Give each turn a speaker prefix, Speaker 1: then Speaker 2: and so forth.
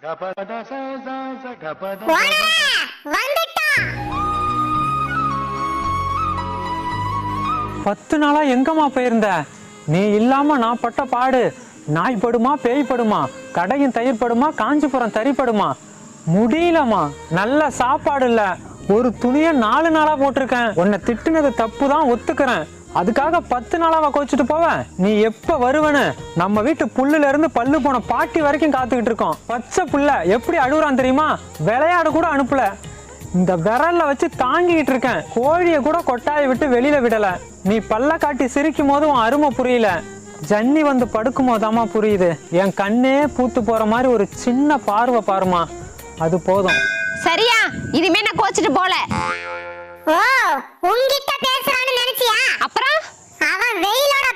Speaker 1: 10 நாளா எங்கம்மா போயிருந்த? நீ இல்லாம நான் பட்ட பாடு. நாய் படுமா பேய் படுமா, கடையும் தயிர் படுமா, காஞ்சிபுரம் தறி படுமா. முடியலம்மா. நல்ல சாப்பாடு இல்ல, ஒரு துணிய 4 நாளா போட்டிருக்கேன். உன்னை திட்டுனது தப்பு தான், ஒத்துக்கிறேன். அதுக்காக 10 நாளாவா கோச்சிட்டு போவ? நீ எப்ப வருவனு நம்ம வீட்டு புல்லுல இருந்து பல்லு போன பாட்டி வரைக்கும் காத்துக்கிட்டு இருக்கோம். பச்சை புள்ள எப்படி அழுகுறான் தெரியுமா? விளையாட கூட அனுப்பல. இந்த விரல்ல வச்சு தாங்கிட்டு இருக்கேன். கோழிய கூட கொட்டாயை விட்டு வெளியில விடல. நீ பல்ல காட்டி சிரிக்கும் போது உன் அருமை புரியல. ஜன்னி வந்து படுக்கும் போதாமா புரியுது. என் கண்ணே பூத்து போற மாதிரி ஒரு சின்ன பார்வை பாருமா, அது போதும்.
Speaker 2: சரியா? இதுமே நான் கோச்சிட்டு போல.
Speaker 3: ஓ, உன்கிட்ட பேசுறான்னு நினைச்சியா?
Speaker 2: அப்புறம்
Speaker 3: அவன் வெயிலோட